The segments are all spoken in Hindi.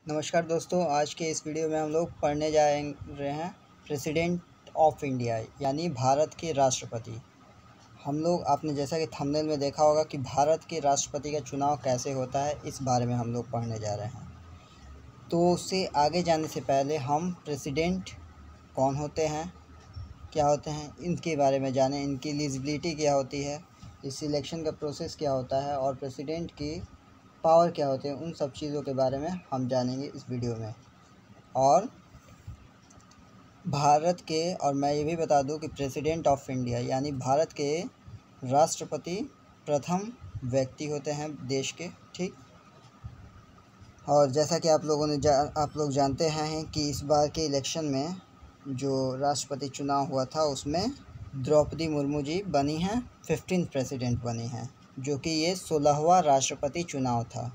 नमस्कार दोस्तों, आज के इस वीडियो में हम लोग पढ़ने जा रहे हैं प्रेसिडेंट ऑफ इंडिया यानी भारत के राष्ट्रपति। हम लोग आपने जैसा कि थंबनेल में देखा होगा कि भारत के राष्ट्रपति का चुनाव कैसे होता है, इस बारे में हम लोग पढ़ने जा रहे हैं। तो उससे आगे जाने से पहले हम प्रेसिडेंट कौन होते हैं, क्या होते हैं, इनके बारे में जानें। इनकी एलिजिबिलिटी क्या होती है, इस सिलेक्शन का प्रोसेस क्या होता है और प्रेसिडेंट की पावर क्या होते हैं, उन सब चीज़ों के बारे में हम जानेंगे इस वीडियो में। और भारत के और मैं ये भी बता दूं कि प्रेसिडेंट ऑफ इंडिया यानी भारत के राष्ट्रपति प्रथम व्यक्ति होते हैं देश के, ठीक। और जैसा कि आप लोग जानते हैं कि इस बार के इलेक्शन में जो राष्ट्रपति चुनाव हुआ था उसमें द्रौपदी मुर्मू जी बनी हैं 15th प्रेसिडेंट बनी हैं, जो कि ये 16वां राष्ट्रपति चुनाव था।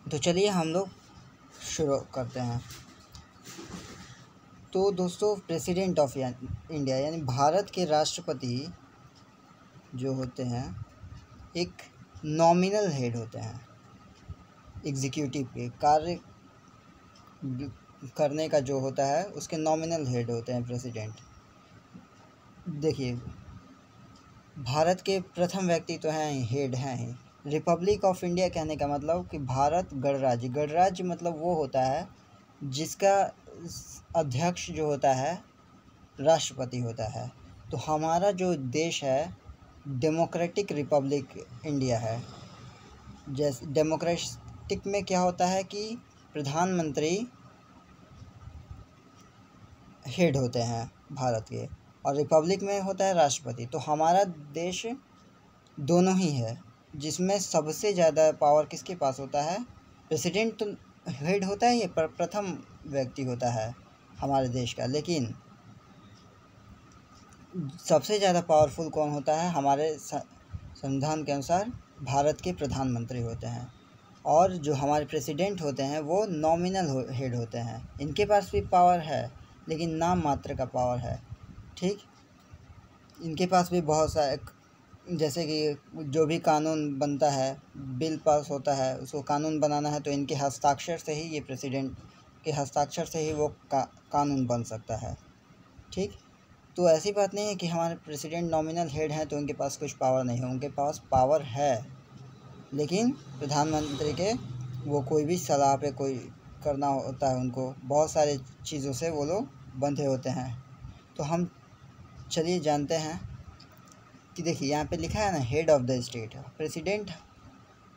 तो चलिए हम लोग शुरू करते हैं। तो दोस्तों, प्रेसिडेंट ऑफ इंडिया यानी भारत के राष्ट्रपति जो होते हैं एक नॉमिनल हेड होते हैं। एग्जीक्यूटिव के कार्य करने का जो होता है उसके नॉमिनल हेड होते हैं प्रेसिडेंट। देखिए, भारत के प्रथम व्यक्ति तो हैं, हेड हैं ही। रिपब्लिक ऑफ इंडिया कहने का मतलब कि भारत गणराज्य, गणराज्य मतलब वो होता है जिसका अध्यक्ष जो होता है राष्ट्रपति होता है। तो हमारा जो देश है डेमोक्रेटिक रिपब्लिक इंडिया है। जैसे डेमोक्रेटिक में क्या होता है कि प्रधानमंत्री हेड होते हैं भारत के, और रिपब्लिक में होता है राष्ट्रपति। तो हमारा देश दोनों ही है, जिसमें सबसे ज़्यादा पावर किसके पास होता है? प्रेसिडेंट तो हेड होता है, ये प्रथम व्यक्ति होता है हमारे देश का, लेकिन सबसे ज़्यादा पावरफुल कौन होता है? हमारे संविधान के अनुसार भारत के प्रधानमंत्री होते हैं। और जो हमारे प्रेसिडेंट होते हैं वो नॉमिनल हेड होते हैं। इनके पास भी पावर है लेकिन नाम मात्र का पावर है, ठीक। इनके पास भी बहुत सारे, जैसे कि जो भी कानून बनता है, बिल पास होता है, उसको कानून बनाना है तो इनके हस्ताक्षर से ही, ये प्रेसिडेंट के हस्ताक्षर से ही वो कानून बन सकता है, ठीक। तो ऐसी बात नहीं है कि हमारे प्रेसिडेंट नॉमिनल हेड हैं तो उनके पास कुछ पावर नहीं है। उनके पास पावर है, लेकिन प्रधानमंत्री के वो कोई भी सलाह पे कोई करना होता है, उनको बहुत सारे चीज़ों से वो लोग बंधे होते हैं। तो हम चलिए जानते हैं कि देखिए यहाँ पे लिखा है ना, head of the state. President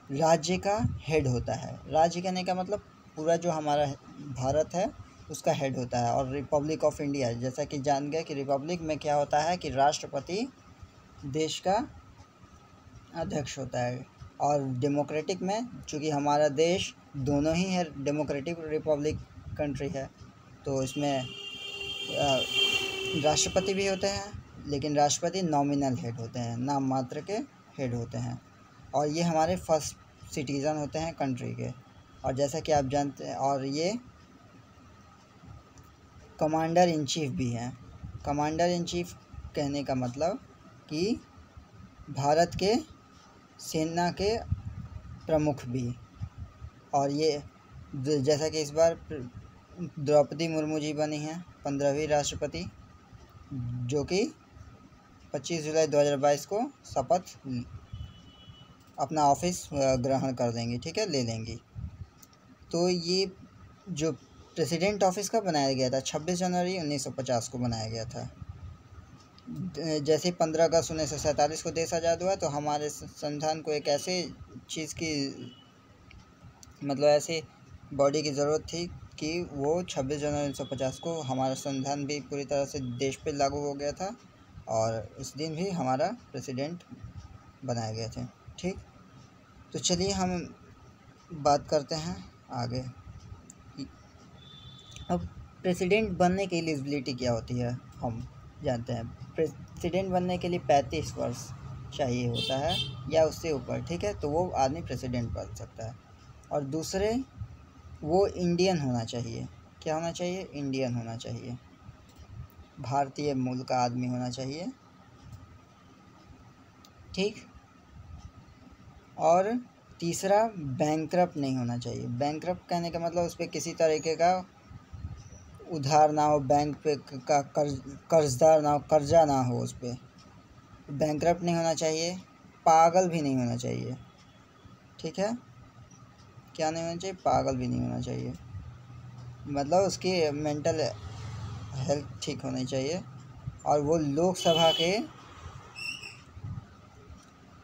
राज्य का हेड होता है। राज्य कहने का मतलब पूरा जो हमारा भारत है उसका हेड होता है। और रिपब्लिक ऑफ इंडिया, जैसा कि जान गए कि रिपब्लिक में क्या होता है कि राष्ट्रपति देश का अध्यक्ष होता है। और डेमोक्रेटिक में, चूँकि हमारा देश दोनों ही है, डेमोक्रेटिक रिपब्लिक कंट्री है, तो इसमें राष्ट्रपति भी होते हैं, लेकिन राष्ट्रपति नॉमिनल हेड होते हैं, नाम मात्र के हेड होते हैं। और ये हमारे फर्स्ट सिटीज़न होते हैं कंट्री के। और जैसा कि आप जानते हैं, और ये कमांडर इन चीफ भी हैं। कमांडर इन चीफ कहने का मतलब कि भारत के सेना के प्रमुख भी। और ये जैसा कि इस बार द्रौपदी मुर्मू जी बनी हैं 15वीं राष्ट्रपति, जो कि 25 जुलाई 2022 को शपथ अपना ऑफिस ग्रहण कर देंगी, ठीक है, ले लेंगी। तो ये जो प्रेसिडेंट ऑफिस का बनाया गया था 26 जनवरी 1950 को बनाया गया था। जैसे 15 अगस्त 1947 को देश आज़ाद हुआ, तो हमारे संविधान को एक ऐसे चीज़ की, मतलब ऐसे बॉडी की ज़रूरत थी कि वो 26 जनवरी 1950 को हमारा संविधान भी पूरी तरह से देश पे लागू हो गया था, और इस दिन भी हमारा प्रेसिडेंट बनाए गए थे, ठीक। तो चलिए हम बात करते हैं आगे। अब प्रेसिडेंट बनने की एलिजिबिलिटी क्या होती है हम जानते हैं। प्रेसिडेंट बनने के लिए 35 वर्ष चाहिए होता है या उससे ऊपर, ठीक है, तो वो आदमी प्रेसिडेंट बन सकता है। और दूसरे, वो इंडियन होना चाहिए। क्या होना चाहिए? इंडियन होना चाहिए, भारतीय मूल का आदमी होना चाहिए, ठीक। और तीसरा, बैंकरप्ट नहीं होना चाहिए। बैंकरप्ट कहने का मतलब उस पर किसी तरीके का उधार ना हो, बैंक पे का कर्जदार ना हो, कर्जा ना हो उस पर। बैंकरप्ट नहीं होना चाहिए, पागल भी नहीं होना चाहिए। ठीक है, क्या नहीं होना चाहिए? पागल भी नहीं होना चाहिए, मतलब उसकी मेंटल हेल्थ ठीक होनी चाहिए। और वो लोकसभा के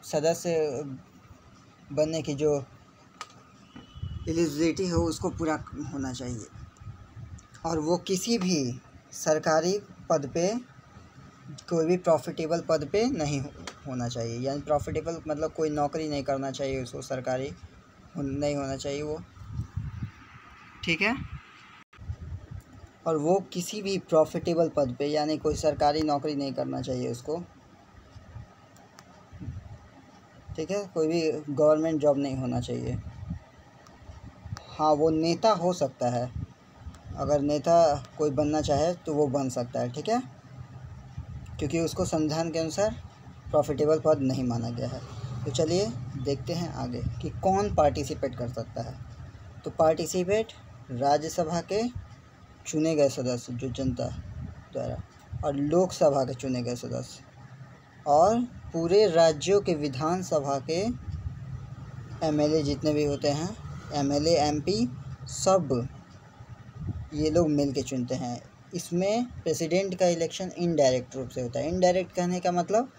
सदस्य बनने की जो एलिजिबिलिटी हो उसको पूरा होना चाहिए। और वो किसी भी सरकारी पद पे, कोई भी प्रॉफिटेबल पद पे नहीं होना चाहिए। यानी प्रॉफिटेबल मतलब कोई नौकरी नहीं करना चाहिए उसको, सरकारी नहीं होना चाहिए वो। ठीक है, और वो किसी भी प्रॉफिटेबल पद पे, यानी कोई सरकारी नौकरी नहीं करना चाहिए उसको। ठीक है, कोई भी गवर्नमेंट जॉब नहीं होना चाहिए। हाँ, वो नेता हो सकता है, अगर नेता कोई बनना चाहे तो वो बन सकता है। ठीक है, क्योंकि उसको संविधान के अनुसार प्रॉफिटेबल पद नहीं माना गया है। तो चलिए देखते हैं आगे कि कौन पार्टिसिपेट कर सकता है। तो पार्टिसिपेट राज्यसभा के चुने गए सदस्य जो जनता द्वारा, और लोकसभा के चुने गए सदस्य, और पूरे राज्यों के विधानसभा के एमएलए जितने भी होते हैं, एमएलए एमपी सब ये लोग मिल के चुनते हैं। इसमें प्रेसिडेंट का इलेक्शन इनडायरेक्ट रूप से होता है। इनडायरेक्ट कहने का मतलब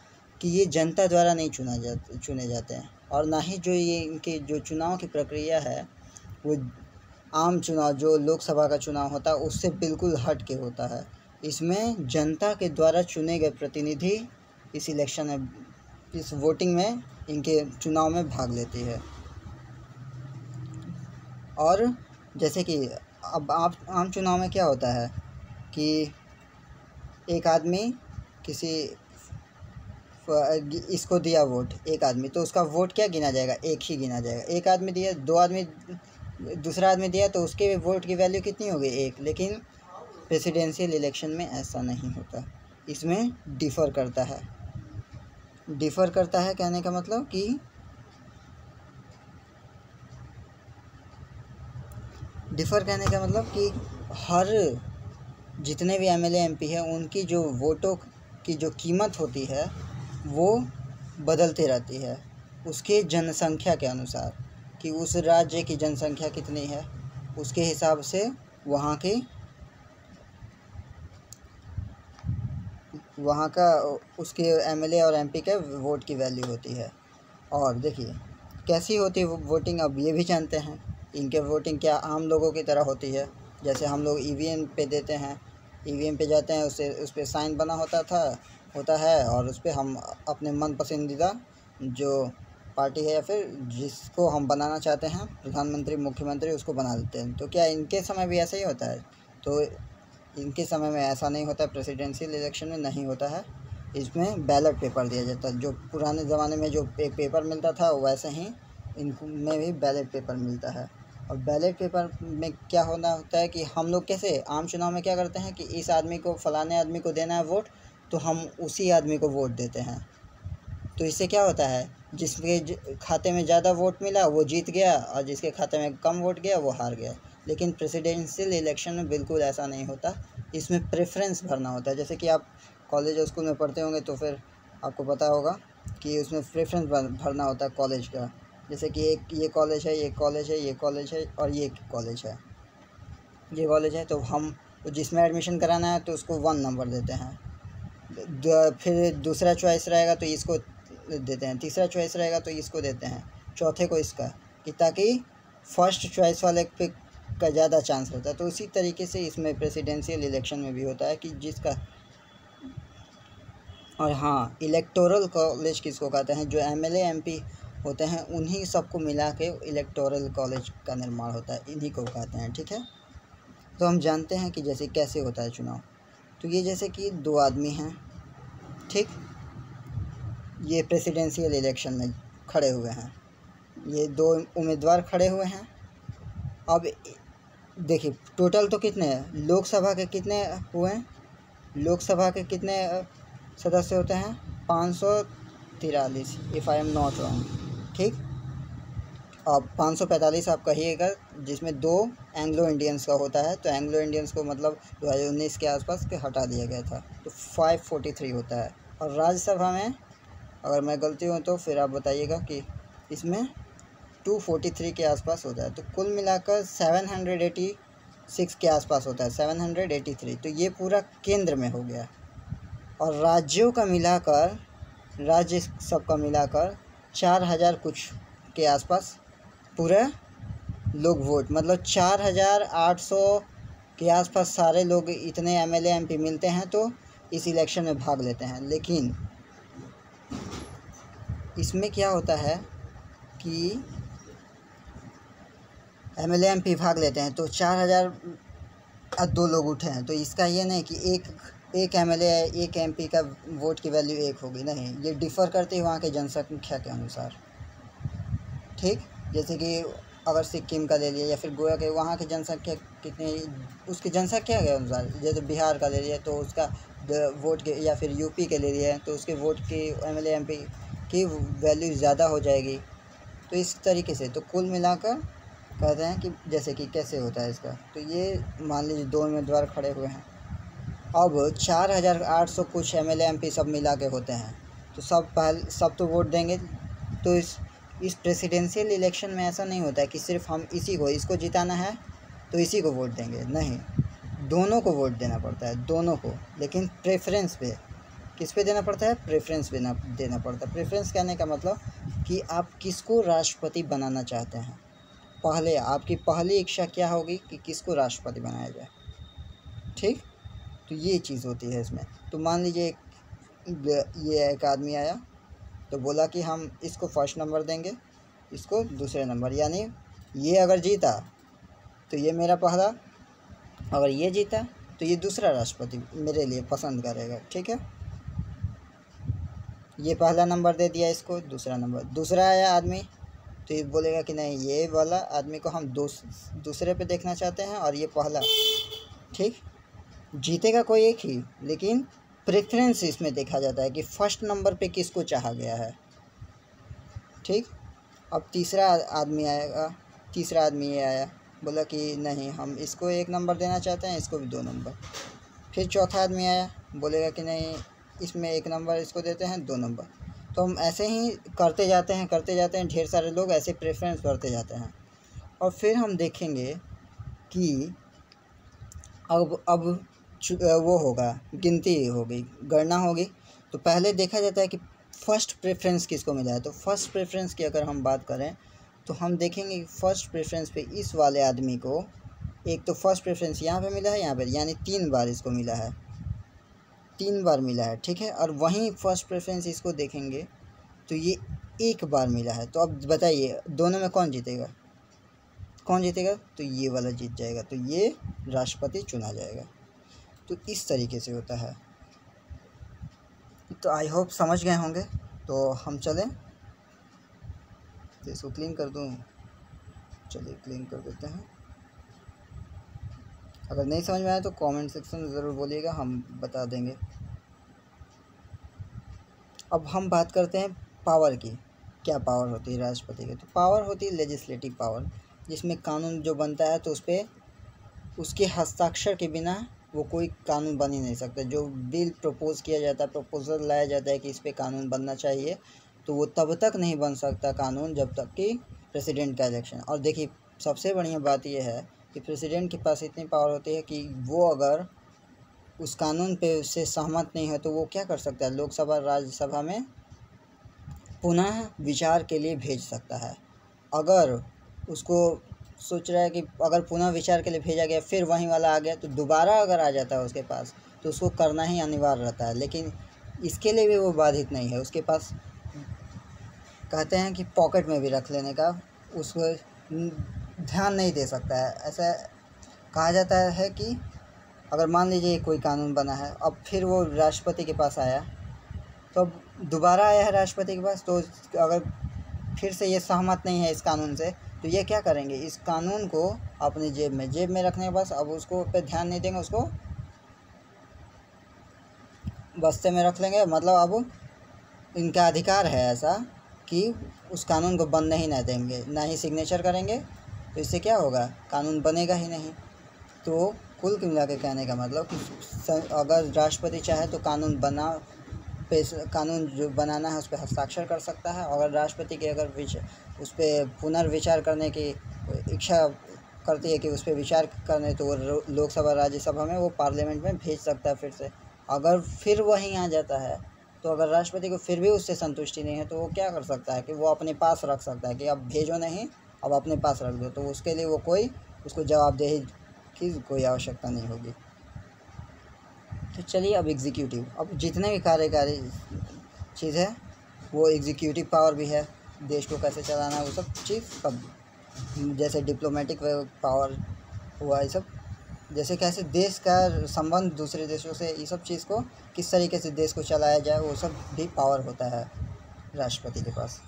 कि ये जनता द्वारा नहीं चुने जाते हैं, और ना ही जो ये इनके जो चुनाव की प्रक्रिया है वो आम चुनाव जो लोकसभा का चुनाव होता है उससे बिल्कुल हट के होता है। इसमें जनता के द्वारा चुने गए प्रतिनिधि इस इलेक्शन में, इस वोटिंग में, इनके चुनाव में भाग लेती है। और जैसे कि अब आप आम चुनाव में क्या होता है कि एक आदमी किसी इसको दिया वोट, एक आदमी, तो उसका वोट क्या गिना जाएगा? एक ही गिना जाएगा। एक आदमी दिया, दो आदमी, दूसरा आदमी दिया, तो उसके वोट की वैल्यू कितनी होगी? एक। लेकिन प्रेसिडेंशियल इलेक्शन में ऐसा नहीं होता, इसमें डिफ़र करता है। डिफ़र करता है कहने का मतलब कि डिफ़र कहने का मतलब कि हर जितने भी एमएलए एमपी हैं उनकी जो वोटों की जो कीमत होती है वो बदलती रहती है उसके जनसंख्या के अनुसार, कि उस राज्य की जनसंख्या कितनी है उसके हिसाब से वहाँ का उसके एमएलए और एमपी के वोट की वैल्यू होती है। और देखिए कैसी होती है वोटिंग, अब ये भी जानते हैं। इनके वोटिंग क्या आम लोगों की तरह होती है? जैसे हम लोग ईवीएम पे देते हैं, ईवीएम पे जाते हैं, उस पर साइन बना होता है, और उस पर हम अपने मन पसंदीदा जो पार्टी है या फिर जिसको हम बनाना चाहते हैं प्रधानमंत्री मुख्यमंत्री उसको बना देते हैं। तो क्या इनके समय भी ऐसा ही होता है? तो इनके समय में ऐसा नहीं होता है, प्रेसिडेंशियल इलेक्शन में नहीं होता है। इसमें बैलेट पेपर दिया जाता है। जो पुराने ज़माने में जो पेपर मिलता था वैसे ही इनमें भी बैलेट पेपर मिलता है। और बैलेट पेपर में क्या होता है कि हम लोग कैसे आम चुनाव में क्या करते हैं कि इस आदमी को, फलाने आदमी को देना है वोट, तो हम उसी आदमी को वोट देते हैं। तो इससे क्या होता है, जिसके खाते में ज़्यादा वोट मिला वो जीत गया, और जिसके खाते में कम वोट गया वो हार गया। लेकिन प्रेसिडेंशियल इलेक्शन में बिल्कुल ऐसा नहीं होता। इसमें प्रेफरेंस भरना होता है। जैसे कि आप कॉलेज और स्कूल में पढ़ते होंगे तो फिर आपको पता होगा कि उसमें प्रेफरेंस भरना होता है कॉलेज का। जैसे कि एक ये कॉलेज है, ये कॉलेज है, ये कॉलेज है, और ये कॉलेज है, ये कॉलेज है, तो हम जिसमें एडमिशन कराना है तो उसको 1 नंबर देते हैं। फिर दूसरा चॉइस रहेगा तो इसको देते हैं, तीसरा चॉइस रहेगा तो इसको देते हैं, चौथे को इसका, कि ताकि फर्स्ट चॉइस वाले पे का ज़्यादा चांस रहता है। तो उसी तरीके से इसमें प्रेसिडेंशियल इलेक्शन में भी होता है कि जिसका। और हाँ, इलेक्टोरल कॉलेज किसको कहते हैं? जो एमएलए एमपी होते हैं उन्हीं सबको मिला के इलेक्टोरल कॉलेज का निर्माण होता है, इन्हीं को कहते हैं। ठीक है, तो हम जानते हैं कि जैसे कैसे होता है चुनाव। तो ये जैसे कि 2 आदमी हैं, ठीक, ये प्रेसिडेंशियल इलेक्शन में खड़े हुए हैं, ये 2 उम्मीदवार खड़े हुए हैं। अब देखिए टोटल तो कितने हैं, लोकसभा के कितने हुए हैं? लोकसभा के कितने सदस्य होते हैं? 543, if I am not wrong. ठीक, अब 545 आप कहिएगा, जिसमें 2 एंग्लो इंडियंस का होता है, तो एंग्लो इंडियंस को मतलब 2019 के आसपास के हटा दिया गया था, तो 543 होता है। और राज्यसभा में अगर मैं गलती हूँ तो फिर आप बताइएगा कि इसमें 243 के आसपास होता है, तो कुल मिलाकर 786 के आसपास होता है, 783। तो ये पूरा केंद्र में हो गया। और राज्यों का मिलाकर, राज्य सब का मिलाकर 4000 कुछ के आसपास पूरे लोग वोट, मतलब 4800 के आसपास सारे लोग, इतने एमएलए एमपी मिलते हैं तो इस इलेक्शन में भाग लेते हैं। लेकिन इसमें क्या होता है कि एमएलए एमपी भाग लेते हैं तो 4000 2 लोग उठे हैं, तो इसका ये नहीं कि एक एमएलए एक एमपी का वोट की वैल्यू 1 होगी, नहीं, ये डिफ़र करती है वहाँ के जनसंख्या के अनुसार। ठीक, जैसे कि अगर सिक्किम का ले लिया या फिर गोवा के, वहाँ की जनसंख्या कितनी, उसकी जनसंख्या के अनुसार, जैसे बिहार का ले लिया तो उसका वोट के, या फिर यूपी के ले लिया तो उसके वोट की एमएलए एमपी की वैल्यू ज़्यादा हो जाएगी। तो इस तरीके से तो कुल मिलाकर कहते हैं कि जैसे कि कैसे होता है इसका, तो ये मान लीजिए 2 उम्मीदवार खड़े हुए हैं, अब 4800 कुछ एमएलए एमपी सब मिला के होते हैं, तो सब तो वोट देंगे। तो इस प्रेसिडेंशियल इलेक्शन में ऐसा नहीं होता है कि सिर्फ हम इसको जिताना है तो इसी को वोट देंगे, नहीं, दोनों को वोट देना पड़ता है, दोनों को, लेकिन प्रेफरेंस पे, किस पे देना पड़ता है, प्रेफरेंस पे देना पड़ता है। प्रेफरेंस कहने का मतलब कि आप किसको राष्ट्रपति बनाना चाहते हैं, पहले आपकी पहली इच्छा क्या होगी कि किसको राष्ट्रपति बनाया जाए। ठीक, तो ये चीज़ होती है इसमें। तो मान लीजिए ये एक आदमी आया तो बोला कि हम इसको फर्स्ट नंबर देंगे, इसको दूसरे नंबर, यानी ये अगर जीता तो ये मेरा पहला, अगर ये जीता तो ये दूसरा राष्ट्रपति मेरे लिए पसंद करेगा। ठीक है, ये पहला नंबर दे दिया इसको, दूसरा नंबर, दूसरा आया आदमी तो ये बोलेगा कि नहीं, ये वाला आदमी को हम दूसरे पे देखना चाहते हैं और ये पहला। ठीक, जीतेगा कोई एक ही, लेकिन प्रेफरेंस इसमें देखा जाता है कि फर्स्ट नंबर पे किसको चाहा गया है। ठीक, अब तीसरा आदमी आएगा, तीसरा आदमी ये आया, बोला कि नहीं, हम इसको 1 नंबर देना चाहते हैं, इसको भी 2 नंबर। फिर चौथा आदमी आया, बोलेगा कि नहीं, इसमें 1 नंबर इसको देते हैं, 2 नंबर। तो हम ऐसे ही करते जाते हैं, ढेर सारे लोग ऐसे प्रेफरेंस करते जाते हैं। और फिर हम देखेंगे कि अब वो होगा, गिनती होगी, गणना होगी, तो पहले देखा जाता है कि फ़र्स्ट प्रेफरेंस किसको मिला है। तो फर्स्ट प्रेफरेंस की अगर हम बात करें तो हम देखेंगे कि फ़र्स्ट प्रेफरेंस पे इस वाले आदमी को, एक तो फर्स्ट प्रेफरेंस यहाँ पे मिला है, यहाँ पे, यानी 3 बार इसको मिला है, 3 बार मिला है। ठीक है, और वहीं फर्स्ट प्रेफरेंस इसको देखेंगे तो ये 1 बार मिला है। तो अब बताइए दोनों में कौन जीतेगा, तो ये वाला जीत जाएगा, तो ये राष्ट्रपति चुना जाएगा। तो इस तरीके से होता है। तो आई होप समझ गए होंगे। तो हम चलें, तो इसको क्लीन कर दूँ, चलिए क्लीन कर देते हैं। अगर नहीं समझ में आया तो कमेंट सेक्शन में ज़रूर बोलिएगा, हम बता देंगे। अब हम बात करते हैं पावर की, क्या पावर होती है राष्ट्रपति की। तो पावर होती है लेजिस्लेटिव पावर, जिसमें कानून जो बनता है तो उस पर उसके हस्ताक्षर के बिना वो कोई कानून बन ही नहीं सकता। जो बिल प्रपोज़ किया जाता है, प्रपोज़ल लाया जाता है कि इस पे कानून बनना चाहिए, तो वो तब तक नहीं बन सकता कानून जब तक कि प्रेसिडेंट का इलेक्शन। और देखिए सबसे बढ़िया बात यह है कि प्रेसिडेंट के पास इतनी पावर होती है कि वो अगर उस कानून पे से सहमत नहीं है तो वो क्या कर सकता है, लोकसभा राज्यसभा में पुनः विचार के लिए भेज सकता है। अगर उसको सोच रहा है कि अगर पुनः विचार के लिए भेजा गया फिर वहीं वाला आ गया तो दोबारा अगर आ जाता है उसके पास, तो उसको करना ही अनिवार्य रहता है। लेकिन इसके लिए भी वो बाधित नहीं है, उसके पास कहते हैं कि पॉकेट में भी रख लेने का उसको ध्यान नहीं दे सकता है। ऐसा कहा जाता है कि अगर मान लीजिए कोई कानून बना है, अब फिर वो राष्ट्रपति के पास आया, तो अब दोबारा आया है राष्ट्रपति के पास, तो अगर फिर से ये सहमत नहीं है इस कानून से, तो ये क्या करेंगे, इस कानून को अपनी जेब में रखने के बाद अब उसको पे ध्यान नहीं देंगे, उसको बस्ते में रख लेंगे। मतलब अब इनका अधिकार है ऐसा कि उस कानून को बनने ही ना देंगे, ना ही सिग्नेचर करेंगे, तो इससे क्या होगा, कानून बनेगा ही नहीं। तो कुल मिला के कहने का मतलब कि अगर राष्ट्रपति चाहे तो कानून जो बनाना है उस पर हस्ताक्षर कर सकता है। अगर राष्ट्रपति की अगर उस पर पुनर्विचार करने की इच्छा करती है कि उस पर विचार करने, तो वो लोकसभा राज्यसभा में वो पार्लियामेंट में भेज सकता है फिर से। अगर फिर वहीं आ जाता है तो अगर राष्ट्रपति को फिर भी उससे संतुष्टि नहीं है तो वो क्या कर सकता है कि वो अपने पास रख सकता है कि अब भेजो नहीं, अब अपने पास रख दो। तो उसके लिए वो कोई उसको जवाबदेही की कोई आवश्यकता नहीं होगी। तो चलिए अब एग्जीक्यूटिव, अब जितने भी कार्यकारी चीज़ है वो एग्जीक्यूटिव पावर भी है, देश को कैसे चलाना है वो सब चीज़ सब, जैसे डिप्लोमेटिक पावर हुआ, ये सब जैसे कैसे देश का संबंध दूसरे देशों से, ये सब चीज़ को किस तरीके से देश को चलाया जाए वो सब भी पावर होता है राष्ट्रपति के पास।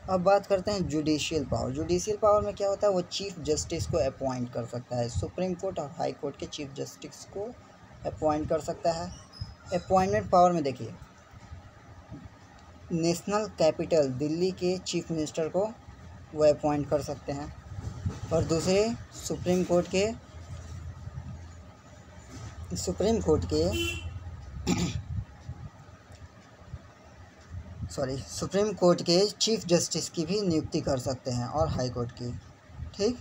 अब बात करते हैं जुडिशियल पावर। जुडिशियल पावर में क्या होता है, वो चीफ जस्टिस को अपॉइंट कर सकता है, सुप्रीम कोर्ट और हाई कोर्ट के चीफ जस्टिस को अपॉइंट कर सकता है। अपॉइंटमेंट पावर में देखिए, नेशनल कैपिटल दिल्ली के चीफ मिनिस्टर को वो अपॉइंट कर सकते हैं, और दूसरे सुप्रीम कोर्ट के चीफ जस्टिस की भी नियुक्ति कर सकते हैं, और हाई कोर्ट की, ठीक।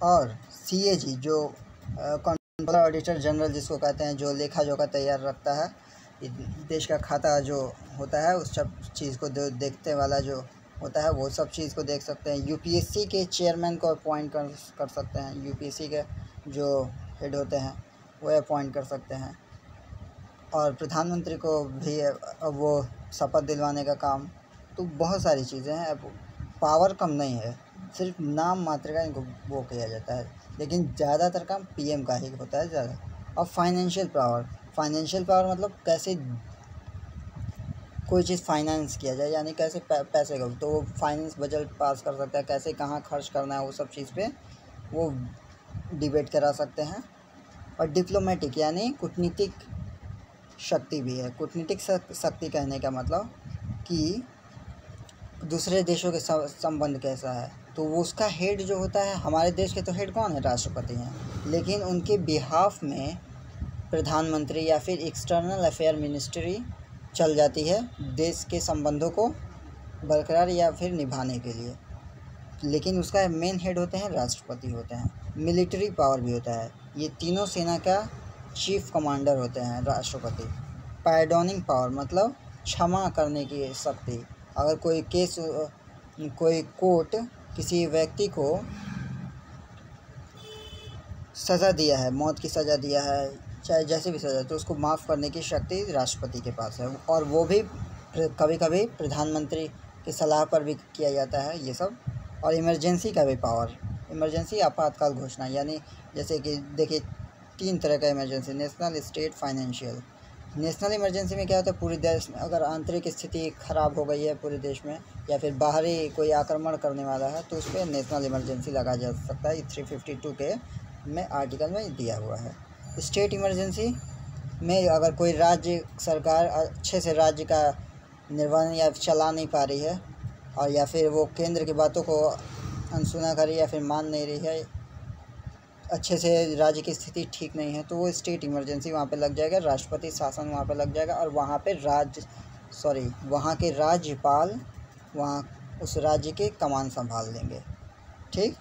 और CAG जो कंट्रोलर ऑडिटर जनरल जिसको कहते हैं, जो लेखा जोखा तैयार रखता है, देश का खाता जो होता है उस सब चीज़ को देखते वाला जो होता है, वो सब चीज़ को देख सकते हैं। UPSC के चेयरमैन को अपॉइंट कर सकते हैं, UPSC के जो हेड होते हैं वो अपॉइंट कर सकते हैं। और प्रधानमंत्री को भी वो शपथ दिलवाने का काम। तो बहुत सारी चीज़ें हैं, अब पावर कम नहीं है, सिर्फ नाम मात्र का इनको वो किया जाता है, लेकिन ज़्यादातर काम PM का ही होता है ज़्यादा। और फाइनेंशियल पावर मतलब कैसे कोई चीज़ फाइनेंस किया जाए, यानी कैसे पैसे का, तो वो फाइनेंस बजट पास कर सकता है, कैसे कहाँ खर्च करना है वो सब चीज़ पे वो डिबेट करा सकते हैं। और डिप्लोमेटिक यानी कूटनीतिक शक्ति भी है। कूटनीतिक शक्ति कहने का मतलब कि दूसरे देशों के संबंध कैसा है, तो वो उसका हेड जो होता है, हमारे देश के तो हेड कौन है, राष्ट्रपति हैं, लेकिन उनके बिहाफ में प्रधानमंत्री या फिर एक्सटर्नल अफेयर मिनिस्ट्री चल जाती है देश के संबंधों को बरकरार या फिर निभाने के लिए, लेकिन उसका मेन हेड होते हैं राष्ट्रपति होते हैं। मिलिट्री पावर भी होता है, ये तीनों सेना का चीफ कमांडर होते हैं राष्ट्रपति। पार्डोनिंग पावर मतलब क्षमा करने की शक्ति, अगर कोई कोर्ट किसी व्यक्ति को सज़ा दिया है, मौत की सज़ा दिया है, चाहे जैसे भी सज़ा, तो उसको माफ़ करने की शक्ति राष्ट्रपति के पास है, और वो भी कभी कभी प्रधानमंत्री की सलाह पर भी किया जाता है ये सब। और इमरजेंसी का भी पावर, इमरजेंसी आपातकाल घोषणा, यानी जैसे कि देखिए 3 तरह का emergency, national, state, financial. National emergency में क्या होता है, पूरे देश में अगर आंतरिक स्थिति ख़राब हो गई है पूरे देश में, या फिर बाहरी कोई आक्रमण करने वाला है, तो उस पर नेशनल इमरजेंसी लगा जा सकता है। 352 के में आर्टिकल में दिया हुआ है। स्टेट इमरजेंसी में अगर कोई राज्य सरकार अच्छे से राज्य का निर्वहन या चला नहीं पा रही है, और या फिर वो केंद्र की बातों को अनसुना कर रही है या फिर मान नहीं रही है, अच्छे से राज्य की स्थिति ठीक नहीं है, तो वो स्टेट इमरजेंसी वहाँ पे लग जाएगा, राष्ट्रपति शासन वहाँ पे लग जाएगा, और वहाँ पे वहाँ के राज्यपाल वहाँ उस राज्य के कमान संभाल लेंगे, ठीक।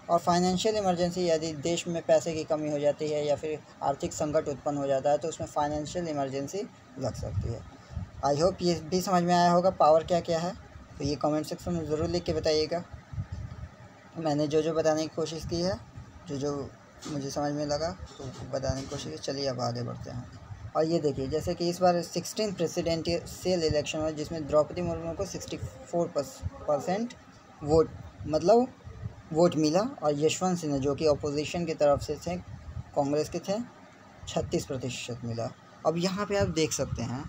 और फाइनेंशियल इमरजेंसी, यदि देश में पैसे की कमी हो जाती है या फिर आर्थिक संकट उत्पन्न हो जाता है, तो उसमें फाइनेंशियल इमरजेंसी लग सकती है। आई होप ये भी समझ में आया होगा पावर क्या क्या है। तो ये कमेंट सेक्शन में ज़रूर लिख के बताइएगा। मैंने जो बताने की कोशिश की है, जो मुझे समझ में लगा तो बताने की कोशिश की। चलिए अब आगे बढ़ते हैं। और ये देखिए, जैसे कि इस बार 16 प्रेसिडेंशियल इलेक्शन हुआ, जिसमें द्रौपदी मुर्मू को 64% वोट मिला, और यशवंत सिन्हा जो कि अपोजिशन की तरफ से थे, कांग्रेस के थे, 36% मिला। अब यहाँ पे आप देख सकते हैं,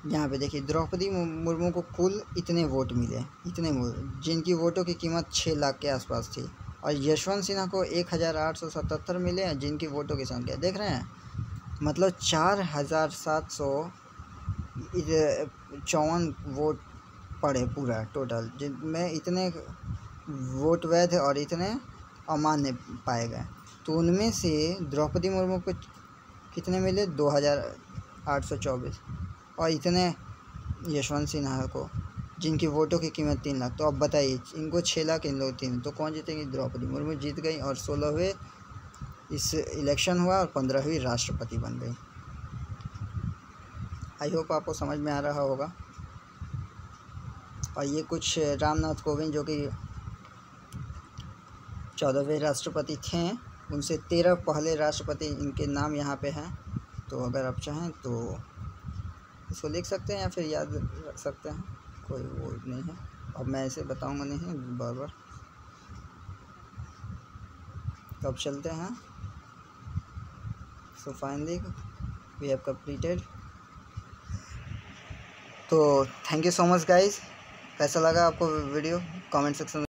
यहाँ पे देखिए द्रौपदी मुर्मू को कुल इतने वोट मिले, जिनकी वोटों की कीमत 6 लाख के आसपास थी, और यशवंत सिन्हा को 1877 मिले हैं, जिनकी वोटों की संख्या देख रहे हैं, मतलब 4754 वोट पढ़े पूरा टोटल, जिनमें इतने वोट वैध और इतने अमान्य पाए गए, तो उनमें से द्रौपदी मुर्मू को कितने मिले? 2824। और इतने यशवंत सिन्हा को, जिनकी वोटों की कीमत 3 लाख। तो अब बताइए, इनको 6 लाख, इन लोग 3, तो कौन जीतेंगे? द्रौपदी मुर्मू जीत गई और 16वें इस इलेक्शन हुआ और 15वीं राष्ट्रपति बन गई। आई होप आपको समझ में आ रहा होगा। और ये कुछ रामनाथ कोविंद जो कि 14वें राष्ट्रपति थे, उनसे 13 पहले राष्ट्रपति, इनके नाम यहाँ पे हैं। तो अगर आप चाहें तो इसको लिख सकते हैं या फिर याद रख सकते हैं, कोई वो नहीं है। अब मैं इसे बताऊंगा नहीं बार बार। तो अब चलते हैं। So finally we have completed. तो thank you so much guys. कैसा लगा आपको वीडियो? Comment section